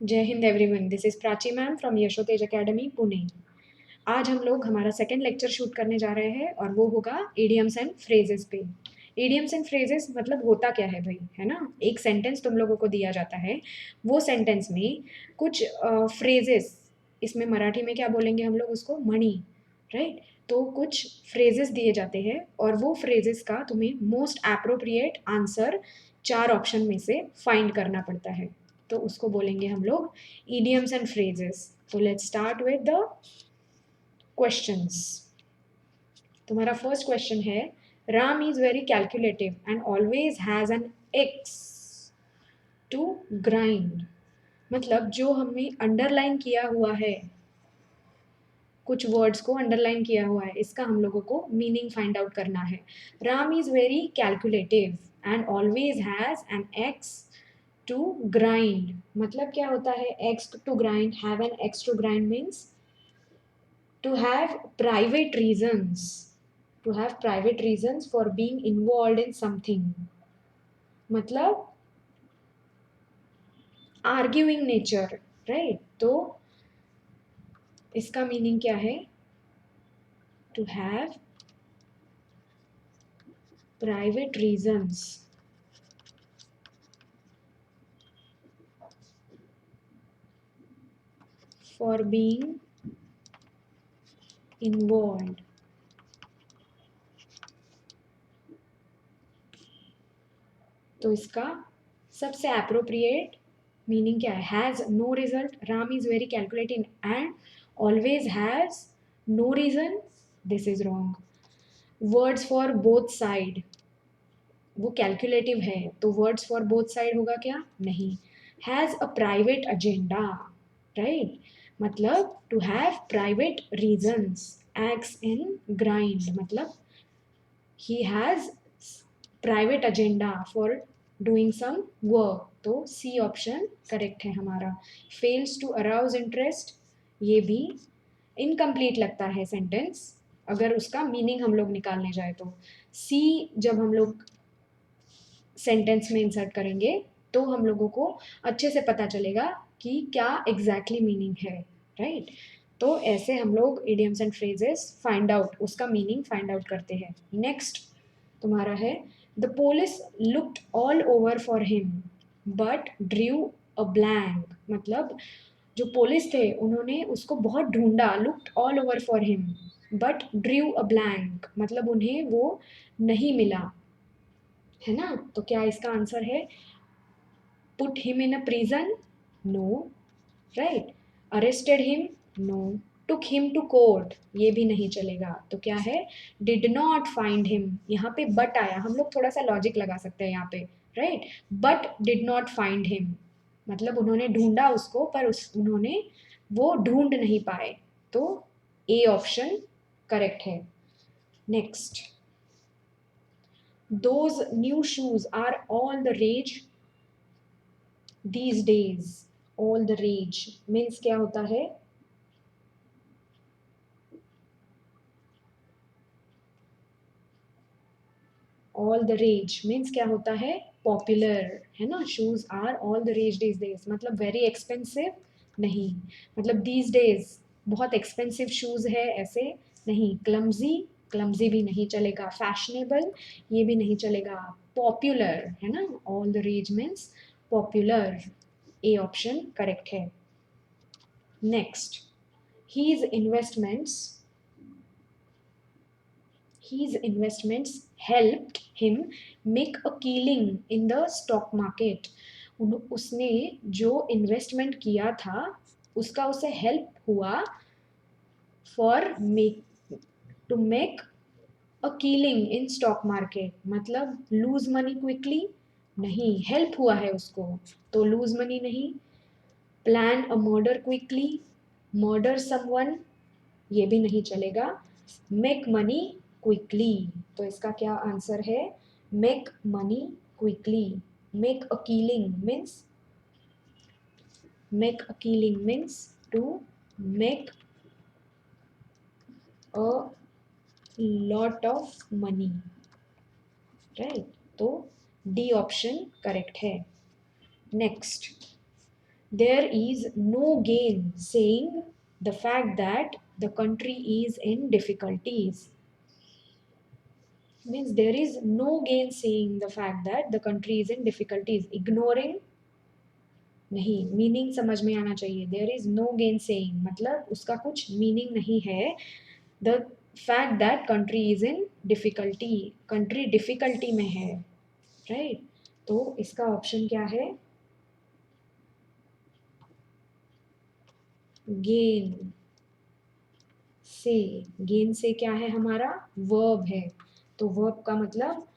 जय Hind everyone, this is Prachi ma'am from Yashotej academy Pune. आज हम लोग हमारा सेकंड लेक्चर शूट करने जा रहे हैं और वो होगा इडियम्स एंड फ्रेजेस पे। इडियम्स एंड फ्रेजेस मतलब होता क्या है भाई, है ना। एक सेंटेंस तुम लोगों को दिया जाता है, वो सेंटेंस में कुछ फ्रेजेस, इसमें मराठी में क्या बोलेंगे हम लोग उसको, मणि, राइट। तो कुछ फ्रेजेस दिए जाते हैं और वो फ्रेजेस का तुम्हें मोस्ट एप्रोप्रिएट आंसर चार ऑप्शन में से फाइंड करना पड़ता है। तो उसको बोलेंगे हम लोग idioms and phrases. तो let's start with the questions. तुम्हारा फर्स्ट क्वेश्चन है, Ram is very calculative and always has an axe to grind. मतलब जो हमने अंडरलाइन किया हुआ है, कुछ वर्ड्स को अंडरलाइन किया हुआ है, इसका हम लोगों को मीनिंग फाइंड आउट करना है। Ram is very calculative and always has an axe to grind. मतलब क्या होता है axe to grind, have an axe to grind means to have private reasons, to have private reasons for being involved in something। मतलब arguing nature, right. तो इसका meaning क्या है, to have private reasons for being involved. तो इसका सबसे appropriate meaning क्या है, has no result, Ram is very calculating and always has no reason, this is wrong. Words for both side, वो कैलकुलेटिव है तो वर्ड्स फॉर बोथ साइड होगा क्या, नहीं। Has a private agenda, right. मतलब to have private reasons, axe in grind मतलब ही has private agenda for doing some work. तो C option correct है हमारा। फेल्स टू अराउज इंटरेस्ट, ये भी इनकम्प्लीट लगता है सेंटेंस अगर उसका मीनिंग हम लोग निकालने जाए तो। सी जब हम लोग सेंटेंस में इंसर्ट करेंगे तो हम लोगों को अच्छे से पता चलेगा कि क्या एग्जैक्टली मीनिंग है, राइट। तो ऐसे हम लोग idioms and phrases find out, उसका मीनिंग फाइंड आउट करते हैं। नेक्स्ट तुम्हारा है, the police looked all over for him but drew a blank. मतलब जो पुलिस थे उन्होंने उसको बहुत ढूंढा, looked all over for him but drew a blank मतलब उन्हें वो नहीं मिला, है ना। तो क्या इसका आंसर है, put him in a prison, no, right. Arrested him, no. Took him to court, ये भी नहीं चलेगा। तो क्या है, डिड नॉट फाइंड हिम, यहाँ पे बट आया, हम लोग थोड़ा सा लॉजिक लगा सकते हैं यहाँ पे, right. But did not find him मतलब उन्होंने ढूंढा उसको पर उन्होंने वो ढूंढ नहीं पाए। तो ए ऑप्शन करेक्ट है। Next, those new shoes are all the rage these days। all the rage means क्या होता है, all the rage means क्या होता है, पॉपुलर, है ना। shoes are all the rage these days मतलब very expensive, नहीं। मतलब these days बहुत एक्सपेंसिव शूज है, ऐसे नहीं। क्लमजी, क्लमजी भी नहीं चलेगा। फैशनेबल, ये भी नहीं चलेगा। पॉपुलर, है ना। All the rage means popular, A option correct है। Next, his investments his investments helped him make a killing in the stock market। उसने जो इन्वेस्टमेंट किया था उसका उसे हेल्प हुआ for make, to make a killing in stock market मतलब lose money quickly, नहीं। हेल्प हुआ है उसको तो लूज मनी नहीं। Plan a murder quickly, murder someone, ये भी नहीं चलेगा। मेक मनी क्विकली, तो इसका क्या आंसर है, make money quickly. Make a killing means, make a killing means to make a lot of money, right. तो डी ऑप्शन करेक्ट है। Next, there is no gain saying the fact that the country is in difficulties. Means there is no gain saying the fact that the country is in difficulties. Ignoring नहीं, meaning समझ में आना चाहिए. There is no gain saying मतलब उसका कुछ meaning नहीं है. The fact that country is in difficulty, country difficulty में है, राइट. तो इसका ऑप्शन क्या है? गेन से. गेन से क्या है हमारा? वर्ब है. तो वर्ब का मतलब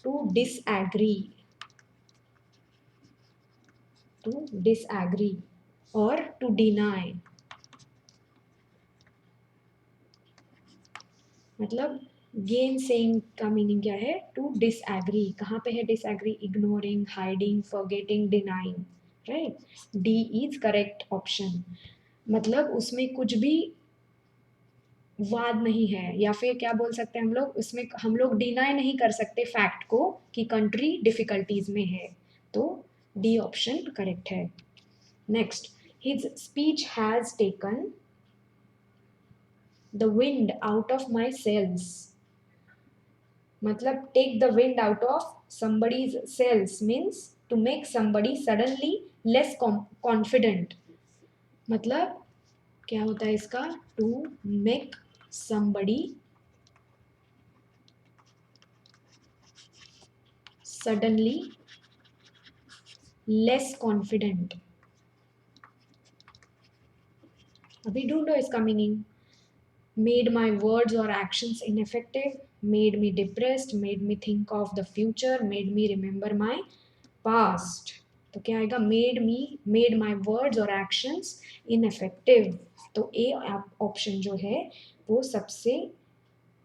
टू डिसएग्री, टू डिसएग्री और टू डिनाई. मतलब गेन सेइंग का मीनिंग क्या है? To disagree. कहाँ पे है disagree? Ignoring, hiding, forgetting, denying, right. D is correct option. मतलब उसमें कुछ भी वाद नहीं है, या फिर क्या बोल सकते हैं हम लोग, उसमें हम लोग डिनाई नहीं कर सकते फैक्ट को कि कंट्री डिफिकल्टीज में है. तो डी ऑप्शन करेक्ट है. Next, his speech has taken the wind out of my sails. मतलब take the wind out of somebody's cells means to make somebody suddenly less confident. मतलब क्या होता है इसका? to make somebody suddenly less confident. अभी ढूंढो इसका meaning. made my words or actions ineffective, made me depressed, made me think of the future, made me remember my past. तो क्या आएगा? made me, made my words or actions ineffective. तो A option जो है वो सबसे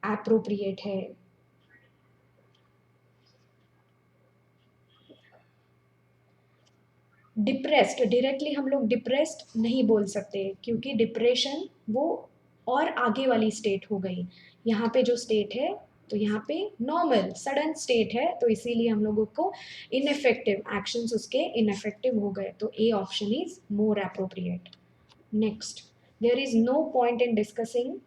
appropriate है. Depressed, directly हम लोग डिप्रेस्ड नहीं बोल सकते क्योंकि डिप्रेशन वो और आगे वाली स्टेट हो गई. यहाँ पे जो स्टेट है तो यहाँ पे नॉर्मल सडन स्टेट है, तो इसीलिए हम लोगों को इनफेक्टिव एक्शंस उसके इनफेक्टिव हो गए. तो A option is more appropriate. Next, there is no point in discussing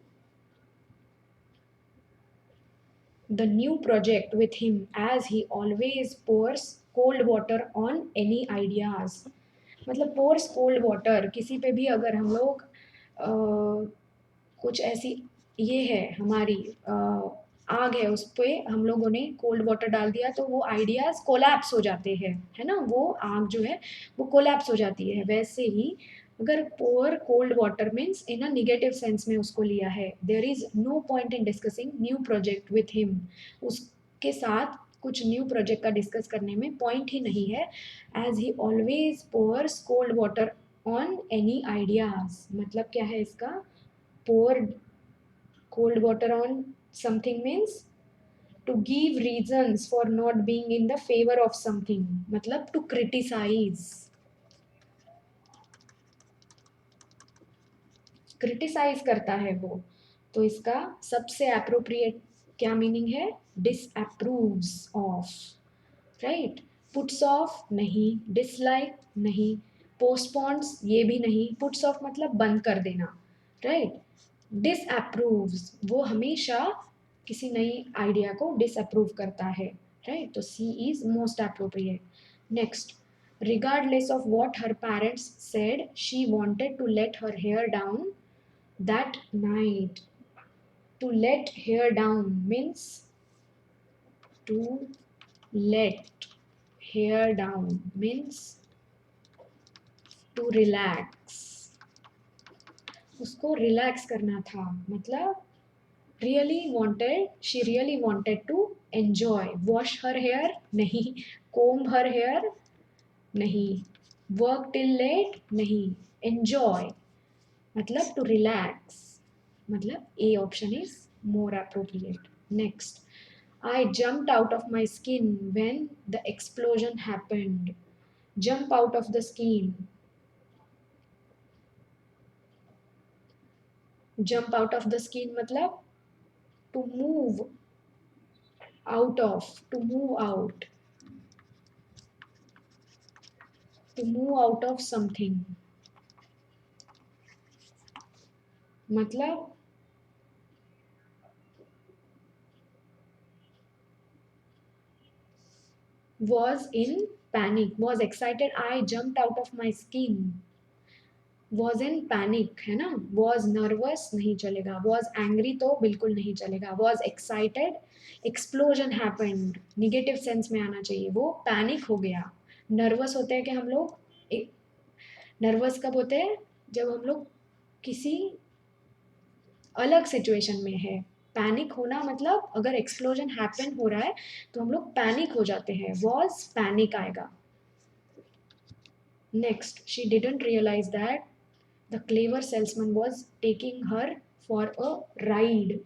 the new project with him as he always pours cold water on any ideas. मतलब pours cold water, किसी पे भी अगर हम लोग कुछ ऐसी ये है हमारी आग है, उस पर हम लोगों ने कोल्ड वाटर डाल दिया तो वो आइडियाज़ कोलैप्स हो जाते हैं, है ना. वो आग जो है वो कोलैप्स हो जाती है. वैसे ही अगर pour cold water means in a negative sense में उसको लिया है, there is no point in discussing new project with him. उसके साथ कुछ न्यू प्रोजेक्ट का डिस्कस करने में पॉइंट ही नहीं है. As he always pours cold water on any ideas. मतलब क्या है इसका? Pour cold water on something means to give reasons for not being in the favor of something. मतलब to criticize, क्रिटिसाइज करता है वो. तो इसका सबसे अप्रोप्रिएट क्या मीनिंग है? डिसअप्रूव्स ऑफ, राइट. पुट्स ऑफ नहीं, डिसलाइक नहीं, पोस्टपोन्स ये भी नहीं. पुट्स ऑफ मतलब बंद कर देना, राइट. डिसअप्रूव्स वो हमेशा किसी नई आइडिया को डिसअप्रूव करता है, राइट. तो C is most appropriate. Next, regardless of what her parents said, she wanted to let her hair down that night. To let hair down means to let hair down means to relax. उसको relax करना था. मतलब really wanted, she really wanted to enjoy. wash her hair नहीं, comb her hair नहीं, work till late नहीं, enjoy मतलब to relax. मतलब A option is more appropriate. Next, I jumped out of my skin when the explosion happened. Jump out of the skin. Jump out of the skin मतलब to move out of, to move out. To move out of something, मतलब was in panic, was excited, I jumped out of my skin, was in panic है ना, was nervous नहीं चलेगा, was angry तो बिल्कुल नहीं चलेगा, was excited, explosion happened, negative sense में आना चाहिए, वो panic हो गया। nervous होते हैं कि हम लोग, नर्वस कब होते हैं, जब हम लोग किसी अलग सिचुएशन में है। पैनिक होना मतलब अगर एक्सप्लोजन हैपन हो रहा है तो हम लोग पैनिक हो जाते हैं, वॉज पैनिक आएगा। Next, she didn't realise that the clever salesman was taking her for a ride.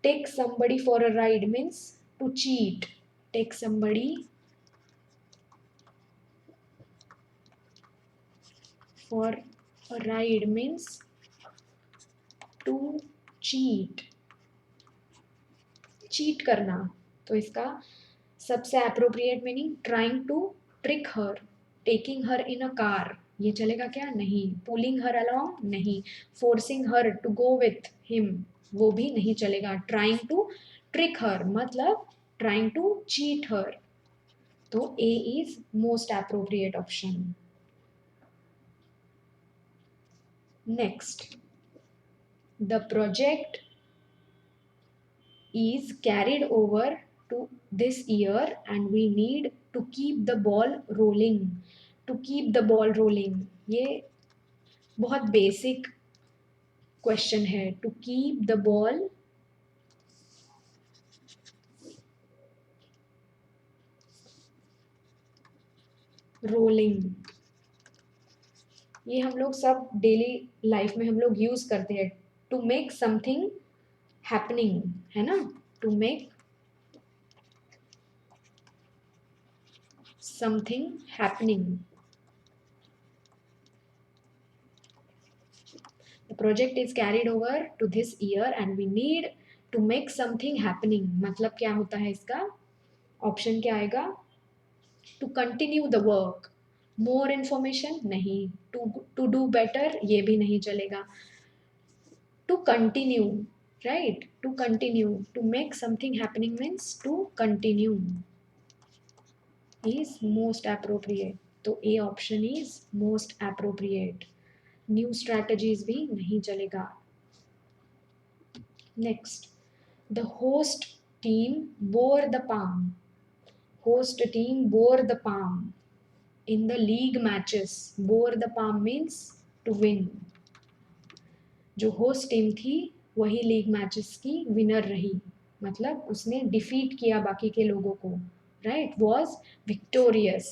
Take somebody for a ride means to cheat. Take somebody for a ride means to cheat, cheat करना। तो इसका सबसे appropriate meaning trying to trick her, taking her in a car, ये चलेगा क्या, नहीं। Pulling her along, नहीं। Forcing her to go with him, वो भी नहीं चलेगा। ट्राइंग टू ट्रिक हर मतलब ट्राइंग टू चीट हर, तो A is most appropriate option. Next, the project is carried over to this year and we need to keep the ball rolling. To keep the ball rolling, ये बहुत basic question है। To keep the ball rolling, ये हम लोग सब daily life में हम लोग यूज करते हैं। टू मेक समथिंग हैपनिंग है ना, to make something happening. The project is carried over to this year and we need to make something happening, मतलब क्या होता है इसका ऑप्शन, क्या आएगा, to continue the work. More information नहीं, टू डू बेटर ये भी नहीं चलेगा। To continue, right, to continue, to make something happening means to continue is most appropriate, तो A option is most appropriate. New strategies भी नहीं चलेगा। Next, the host team bore the palm, host team bore the palm in the league matches, bore the palm means to win, जो host team थी वही league matches की winner रही, मतलब उसने डिफीट किया बाकी के लोगों को, right. Was victorious,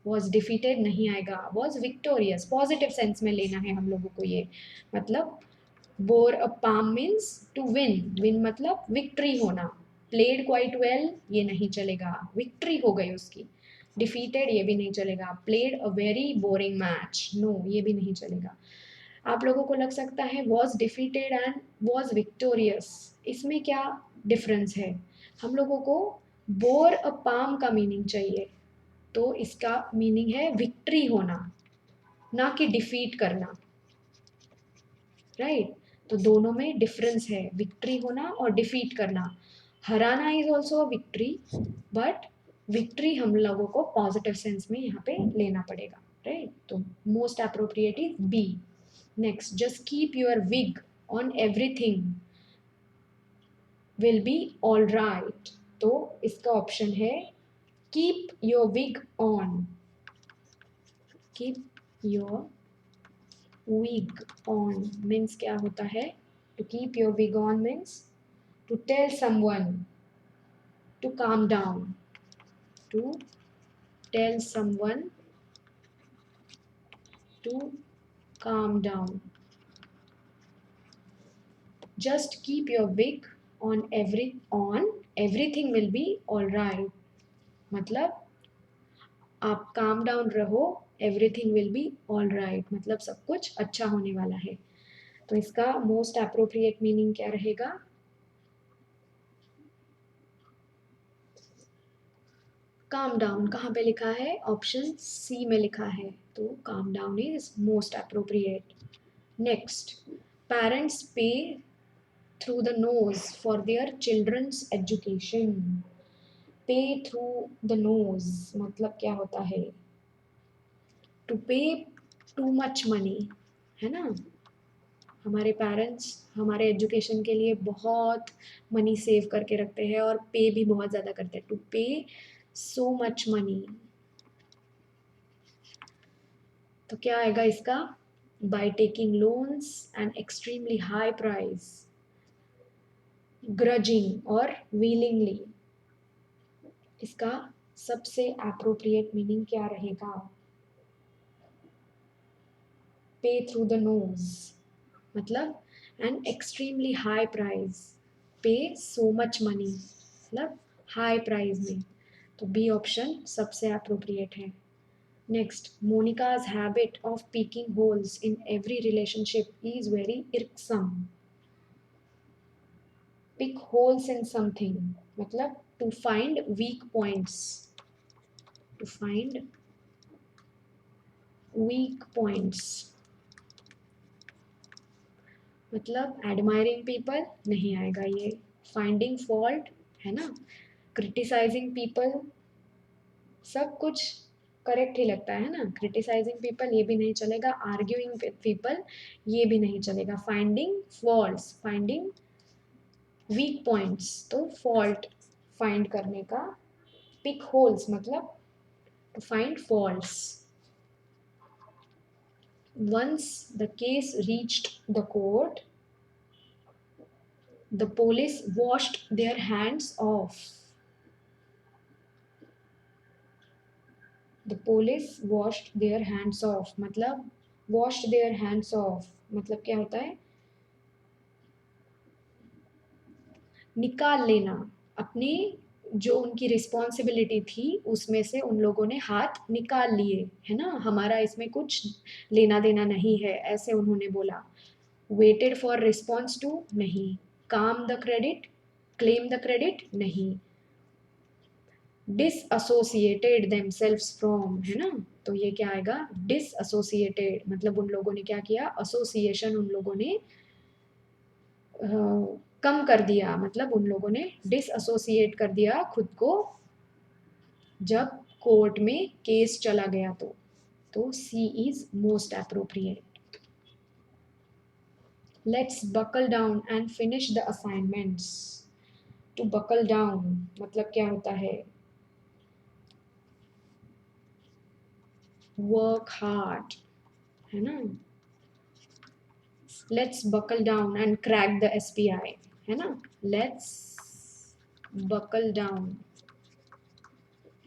was defeated नहीं आएगा, वॉज विक्टोरियस पॉजिटिव सेंस में लेना है हम लोगों को ये, मतलब bore a palm means to win, win मतलब विक्ट्री होना। प्लेड क्वाइट वेल ये नहीं चलेगा, विक्ट्री हो गई उसकी। डिफीटेड ये भी नहीं चलेगा। Played a very boring match, no ये भी नहीं चलेगा। आप लोगों को लग सकता है was defeated and was victorious, इसमें क्या डिफरेंस है। हम लोगों को बोर अ पाम का मीनिंग चाहिए, तो इसका मीनिंग है विक्ट्री होना, ना कि डिफीट करना, राइट। तो दोनों में डिफरेंस है, विक्ट्री होना और डिफीट करना। हराना is also victory, but victory हम लोगों को पॉजिटिव सेंस में यहाँ पे लेना पड़ेगा, राइट। तो most appropriate is B. Next, just keep your wig on everything will be all right, तो इसका ऑप्शन है keep your wig on, keep your wig on means क्या होता है, to keep your wig on means to tell someone to calm down, to tell someone to calm down। just keep your wig on everything will be all right, मतलब आप calm down रहो, everything will be all right मतलब सब कुछ अच्छा होने वाला है। तो इसका मोस्ट अप्रोप्रिएट मीनिंग क्या रहेगा, काम डाउन कहाँ पे लिखा है? ऑप्शन सी में लिखा है, तो calm down is most appropriate. Next, parents pay through the nose for their children's education. Pay through the nose मतलब क्या होता है? टू पे टू मच मनी, है ना. हमारे पेरेंट्स हमारे एजुकेशन के लिए बहुत मनी सेव करके रखते हैं और पे भी बहुत ज़्यादा करते हैं. टू पे सो मच मनी, तो क्या आएगा इसका? By taking loans and extremely high price, grudging और विलिंगली. इसका सबसे एप्रोप्रिएट मीनिंग क्या रहेगा? पे थ्रू द नोज मतलब an extremely high price, pay so much money मतलब हाई प्राइस में, तो बी ऑप्शन सबसे अप्रोप्रिएट है. Next, Monica's habit of picking holes in every relationship is very irksome. Pick holes in something मतलब to find weak points, to find weak points मतलब admiring people नहीं आएगा ये. Finding fault है ना, criticising people, सब कुछ करेक्ट ही लगता है ना. क्रिटिसाइजिंग पीपल ये भी नहीं चलेगा, आर्ग्यूइंग पीपल ये भी नहीं चलेगा. Finding faults, finding weak points, तो फॉल्ट फाइंड करने का. पिक होल्स मतलब to find faults. once the case reached the court, the police washed their hands off. The police washed their hands off मतलब washed their hands off मतलब क्या होता है? निकाल लेना, अपनी जो उनकी रिस्पॉन्सिबिलिटी थी उसमें से उन लोगों ने हाथ निकाल लिए, है ना. हमारा इसमें कुछ लेना देना नहीं है, ऐसे उन्होंने बोला. वेटेड फॉर रिस्पॉन्स टू नहीं. काम the credit, claim the credit नहीं. डिसएसोसिएटेड देमसेल्व्स फ्रॉम, है ना, तो ये क्या आएगा? डिसएसोसिएटेड मतलब उन लोगों ने क्या किया? एसोसिएशन उन लोगों ने कम कर दिया, मतलब उन लोगों ने डिसएसोसिएट कर दिया खुद को जब कोर्ट में केस चला गया. तो C is most appropriate. Let's buckle down and finish the assignments. To buckle down मतलब क्या होता है? वर्क हार्ड, है ना. Let's buckle down and crack the SPI, है ना. Let's buckle down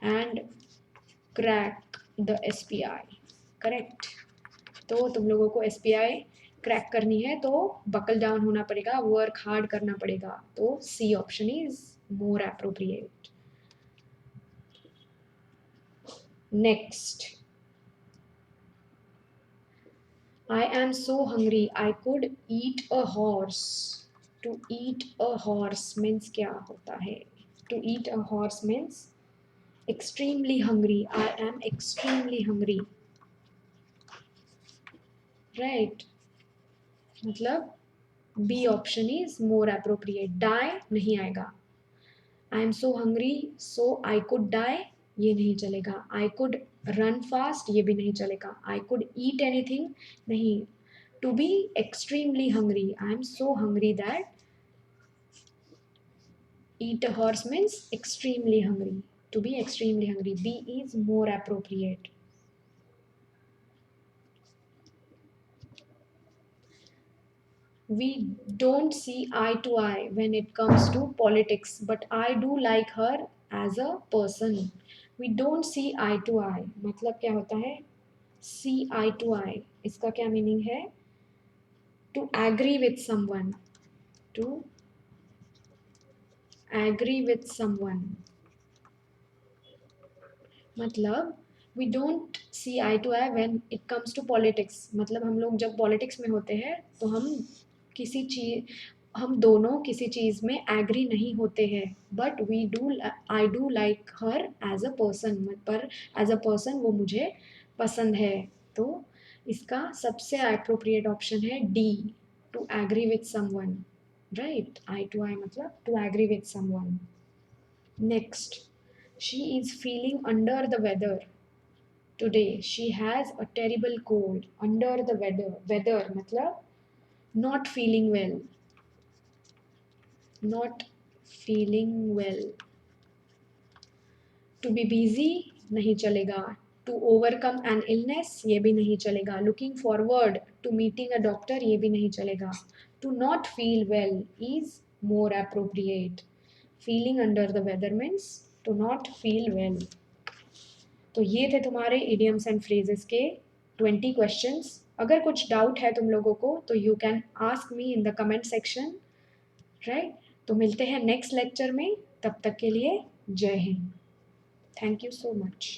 and crack the SPI, correct. तो तुम लोगों को एसपीआई क्रैक करनी है तो बकल डाउन होना पड़ेगा, वर्क हार्ड करना पड़ेगा. तो C option is more appropriate. Next, I am so hungry I could eat a horse. To eat a horse means क्या होता है? To eat a horse means extremely hungry. I am extremely hungry. Right? मतलब B option is more appropriate. Die नहीं आएगा. I am so hungry so I could die ये नहीं चलेगा. I could run fast ये भी नहीं चलेगा. I could eat anything नहीं. To be extremely hungry, I am so hungry that eat a horse means extremely hungry. To be extremely hungry. B is more appropriate. We don't see eye to eye when it comes to politics, but I do like her as a person. We don't see eye to eye मतलब क्या होता है? See eye to eye इसका क्या meaning है? To agree with someone. To agree with someone मतलब we don't see eye to eye when it comes to politics. मतलब हम लोग जब पॉलिटिक्स में होते हैं तो हम किसी चीज हम दोनों किसी चीज़ में एग्री नहीं होते हैं, but I do like her as a person, पर एज अ पर्सन वो मुझे पसंद है। तो इसका सबसे अप्रोप्रिएट ऑप्शन है D, to agree with someone, right. Eye to eye मतलब to agree with someone. Next, she is feeling under the weather today, she has a terrible cold. Under the weather, weather मतलब not feeling well, not feeling well. To be busy नहीं चलेगा, to overcome an illness ये भी नहीं चलेगा, looking forward to meeting a doctor ये भी नहीं चलेगा। To not feel well is more appropriate. Feeling under the weather means to not feel well. तो ये थे तुम्हारे इडियम्स एंड फ्रेजेस के 20 क्वेश्चंस। अगर कुछ डाउट है तुम लोगों को तो you can ask me in the comment section, right. तो मिलते हैं नेक्स्ट लेक्चर में, तब तक के लिए जय Hind. Thank you so much.